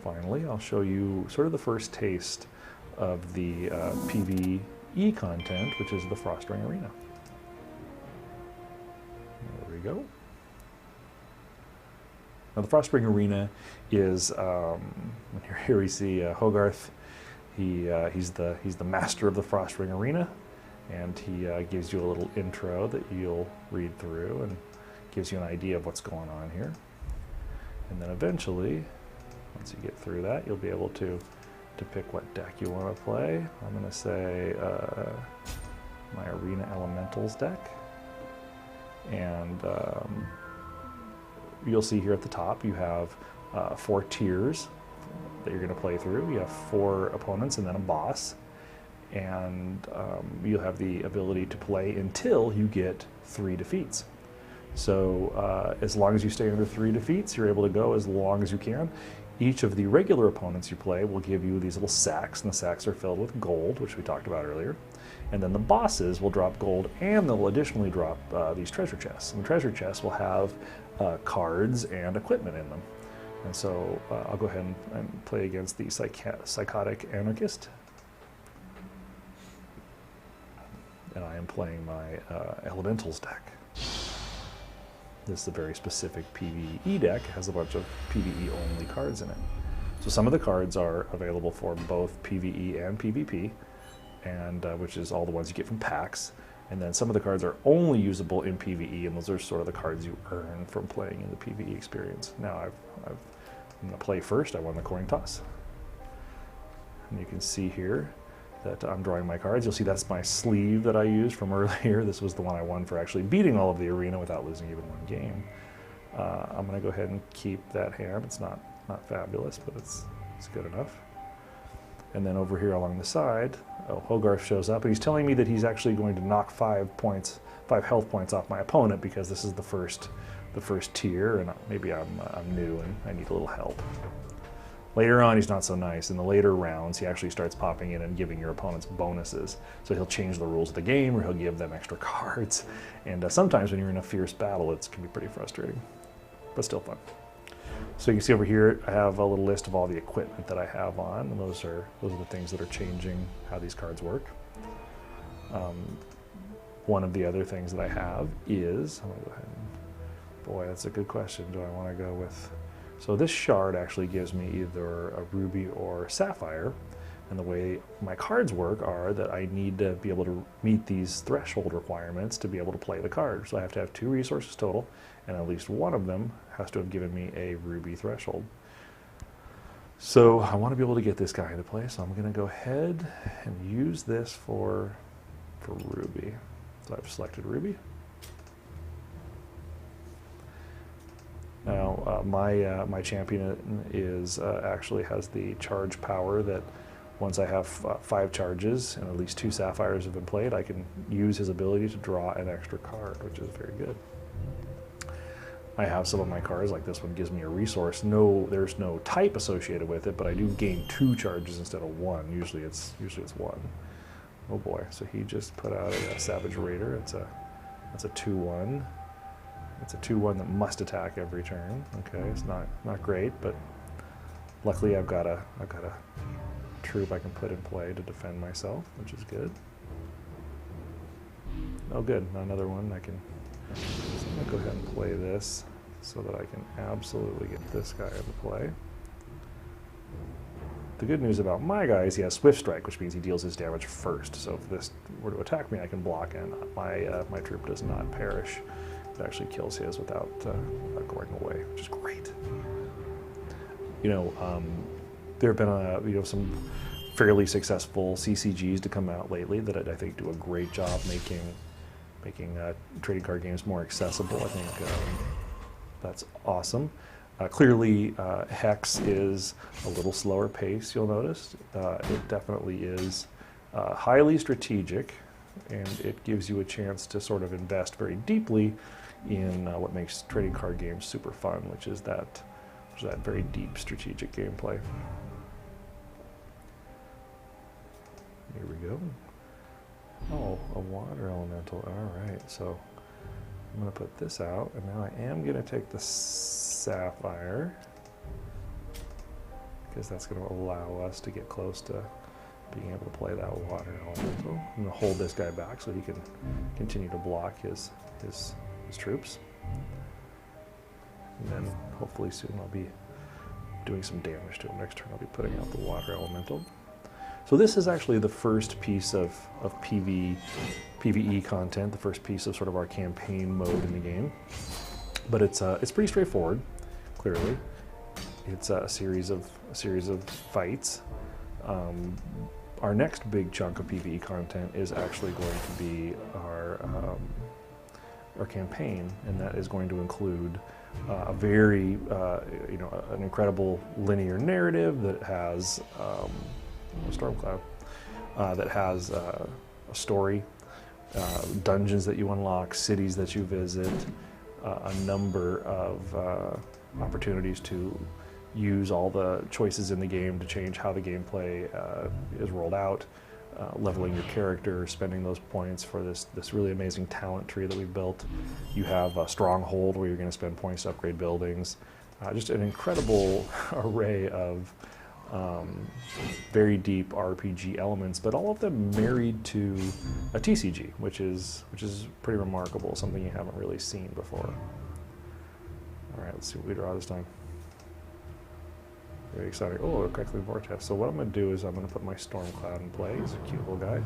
finally, I'll show you sort of the first taste of the PVE content, which is the Frostring Arena. There we go. Now the Frostring Arena is, here we see Hogarth. He's the master of the Frostring Arena, and he gives you a little intro that you'll read through and gives you an idea of what's going on here. And then eventually, once you get through that, you'll be able to pick what deck you want to play. I'm going to say my Arena Elementals deck. And you'll see here at the top you have 4 tiers that you're going to play through. You have 4 opponents and then a boss. And you'll have the ability to play until you get 3 defeats. So as long as you stay under 3 defeats, you're able to go as long as you can. Each of the regular opponents you play will give you these little sacks, and the sacks are filled with gold, which we talked about earlier. And then the bosses will drop gold, and they'll additionally drop these treasure chests. And the treasure chests will have cards and equipment in them. And so I'll go ahead and play against the Psychotic Anarchist. And I am playing my Elementals deck. This is a very specific PvE deck. It has a bunch of PvE-only cards in it. So some of the cards are available for both PvE and PvP, and which is all the ones you get from packs. And then some of the cards are only usable in PvE, and those are sort of the cards you earn from playing in the PvE experience. Now I'm going to play first. I won the coin toss. And you can see here that I'm drawing my cards. You'll see that's my sleeve that I used from earlier. This was the one I won for actually beating all of the arena without losing even one game. I'm going to go ahead and keep that hand. It's not fabulous, but it's good enough. And then over here along the side, Hogarth shows up, and he's telling me that he's actually going to knock 5 health points off my opponent because this is the first tier, and maybe I'm new and I need a little help. Later on, he's not so nice. In the later rounds, he actually starts popping in and giving your opponents bonuses. So he'll change the rules of the game, or he'll give them extra cards. And sometimes when you're in a fierce battle, it can be pretty frustrating, but still fun. So you can see over here, I have a little list of all the equipment that I have on, and those are the things that are changing how these cards work. One of the other things that I have is, I'm gonna go ahead and, boy, that's a good question. Do I want to go with? So this shard actually gives me either a ruby or sapphire, and the way my cards work are that I need to be able to meet these threshold requirements to be able to play the card. So I have to have 2 resources total, and at least one of them has to have given me a ruby threshold. So I want to be able to get this guy into play, so I'm going to go ahead and use this for ruby. So I've selected ruby. Now, my champion is actually has the charge power that once I have 5 charges and at least 2 sapphires have been played, I can use his ability to draw an extra card, which is very good. I have some of my cards, like this one gives me a resource. There's no type associated with it, but I do gain 2 charges instead of 1. Usually it's 1. Oh boy! So he just put out a Savage Raider. That's a 2/1. It's a 2/1 that must attack every turn. Okay, it's not great, but luckily I've got a troop I can put in play to defend myself, which is good. Oh, good, another one. So I'm gonna go ahead and play this so that I can absolutely get this guy into play. The good news about my guy is he has Swift Strike, which means he deals his damage first. So if this were to attack me, I can block, and my troop does not perish. It actually kills his without going away, which is great. There have been some fairly successful CCGs to come out lately that I think do a great job making trading card games more accessible. I think that's awesome. Clearly, Hex is a little slower pace, you'll notice. It definitely is highly strategic, and it gives you a chance to sort of invest very deeply in what makes trading card games super fun, which is that very deep strategic gameplay. Here we go. Oh, a water elemental. All right, so I'm going to put this out, and now I am going to take the sapphire because that's going to allow us to get close to being able to play that water elemental. I'm going to hold this guy back so he can continue to block his troops. And then hopefully soon I'll be doing some damage to him. Next turn I'll be putting out the water elemental. So this is actually the first piece of PVE content, the first piece of sort of our campaign mode in the game. But it's pretty straightforward, clearly. It's a series of fights. Our next big chunk of PVE content is actually going to be our campaign, and that is going to include a very, an incredible linear narrative that has a storm cloud, that has a story, dungeons that you unlock, cities that you visit, a number of opportunities to use all the choices in the game to change how the gameplay is rolled out, leveling your character, spending those points for this really amazing talent tree that we've built. You have a stronghold where you're going to spend points to upgrade buildings. Just an incredible array of very deep RPG elements, but all of them married to a TCG, which is pretty remarkable, something you haven't really seen before. All right, let's see what we draw this time. Very exciting. Oh, a crackling vortex. So what I'm going to do is I'm going to put my storm cloud in play. He's a cute little guy.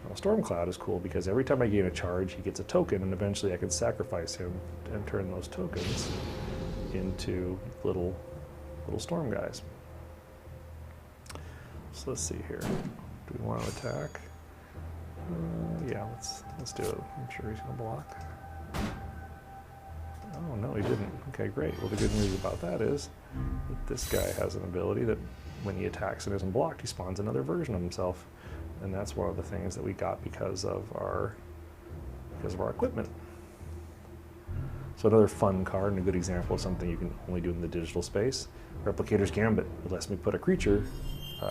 Now, storm cloud is cool because every time I gain a charge, he gets a token, and eventually I can sacrifice him and turn those tokens into little storm guys. So let's see here. Do we want to attack? Yeah, let's do it. I'm sure he's going to block. Oh, no, he didn't. Okay, great. Well, the good news about that is that this guy has an ability that when he attacks and isn't blocked, he spawns another version of himself. And that's one of the things that we got because of our equipment. So another fun card and a good example of something you can only do in the digital space. Replicator's Gambit. It lets me put a creature,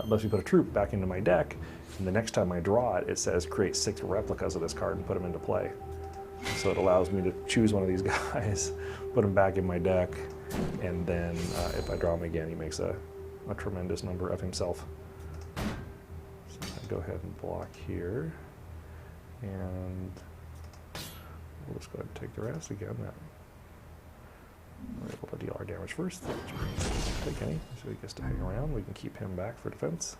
lets me put a troop back into my deck, and the next time I draw it, it says create 6 replicas of this card and put them into play. So it allows me to choose one of these guys, put him back in my deck, and then if I draw him again, he makes a tremendous number of himself. So I go ahead and block here, and we'll just go ahead and take the rest again. We're able to deal our damage first, which means he doesn't take any, so he gets to hang around. We can keep him back for defense.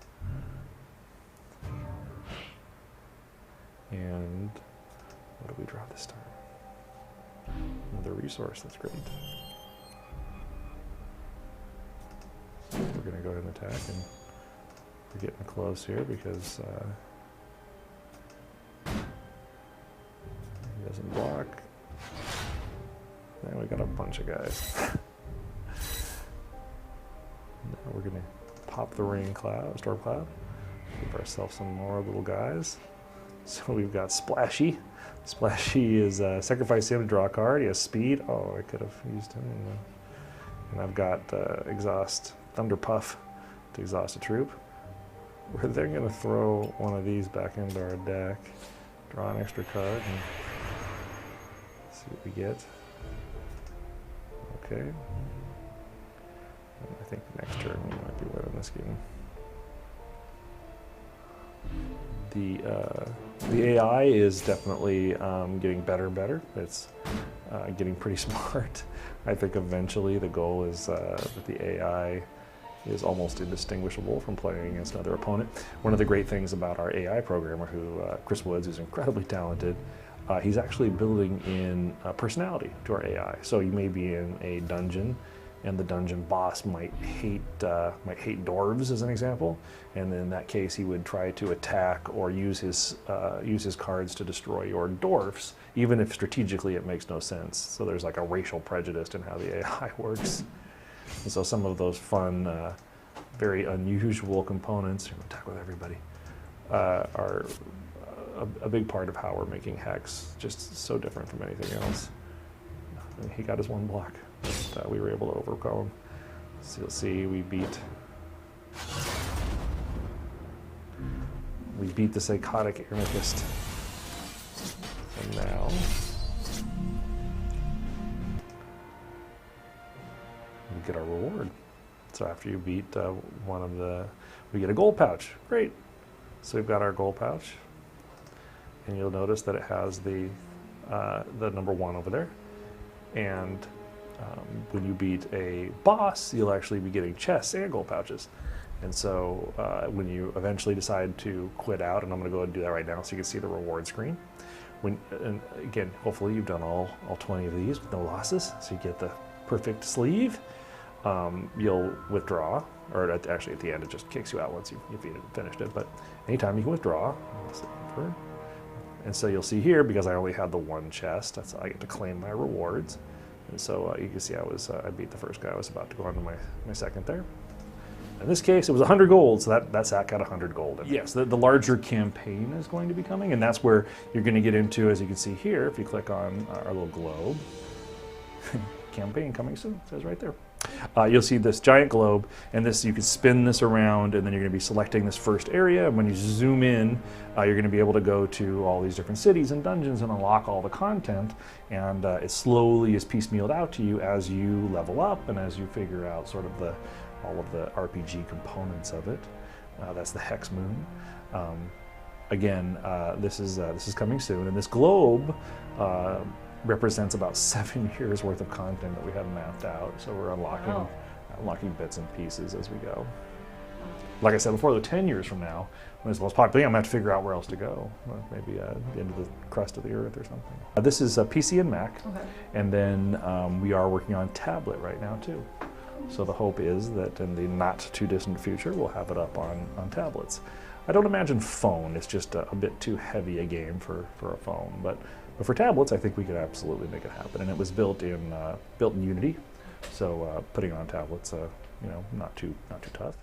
And what do we draw this time? Another resource, that's great. So we're going to go ahead and attack, and we're getting close here because he doesn't block. Now we got a bunch of guys. Now we're going to pop the storm cloud, give ourselves some more little guys. So we've got Splashy. Splashy is sacrifice him to draw a card. He has speed. Oh, I could have used him. And I've got exhaust Thunder Puff to exhaust a troop. We're then going to throw one of these back into our deck, draw an extra card, and see what we get. Okay. And I think next turn we might be winning this game. The AI is definitely getting better and better. It's getting pretty smart. I think eventually the goal is that the AI is almost indistinguishable from playing against another opponent. One of the great things about our AI programmer, Chris Woods, who's incredibly talented, he's actually building in personality to our AI. So you may be in a dungeon, and the dungeon boss might hate dwarves, as an example, and in that case he would try to attack or use his cards to destroy your dwarfs, even if strategically it makes no sense. So there's like a racial prejudice in how the AI works. And so some of those fun, very unusual components, attack with everybody, are a big part of how we're making Hex just so different from anything else. And he got his one block, but we were able to overcome him. So you'll see we beat the psychotic Aramithist. And now we get our reward. So after you beat one of we get a gold pouch. Great. So we've got our gold pouch, and you'll notice that it has the number 1 over there. And when you beat a boss, you'll actually be getting chests and gold pouches. And so when you eventually decide to quit out, and I'm going to go ahead and do that right now so you can see the reward screen. And again, hopefully you've done all 20 of these with no losses, so you get the perfect sleeve. You'll withdraw, or actually at the end it just kicks you out once you've finished it, but anytime you can withdraw. And so you'll see here, because I only had the 1 chest, I get to claim my rewards. And so you can see I beat the first guy. I was about to go on to my second there. In this case, it was 100 gold, so that sack got 100 gold. Yes, the larger campaign is going to be coming, and that's where you're going to get into, as you can see here, if you click on our little globe. Campaign coming soon, it says right there. You'll see this giant globe, and you can spin this around, and then you're going to be selecting this first area, and when you zoom in, you're going to be able to go to all these different cities and dungeons and unlock all the content, and it slowly is piecemealed out to you as you level up and as you figure out sort of all of the RPG components of it. That's the Hex Moon. Again, this is coming soon, and this globe represents about 7 years worth of content that we have mapped out. So we're unlocking bits and pieces as we go. Like I said before, though, 10 years from now, when it's the most popular, I'm going to have to figure out where else to go. Maybe into the crust of the earth or something. This is PC and Mac, and then we are working on tablet right now too. So the hope is that in the not too distant future, we'll have it up on tablets. I don't imagine phone. It's just a bit too heavy a game for a phone, but for tablets, I think we could absolutely make it happen. And it was built in Unity, so putting it on tablets, not too tough.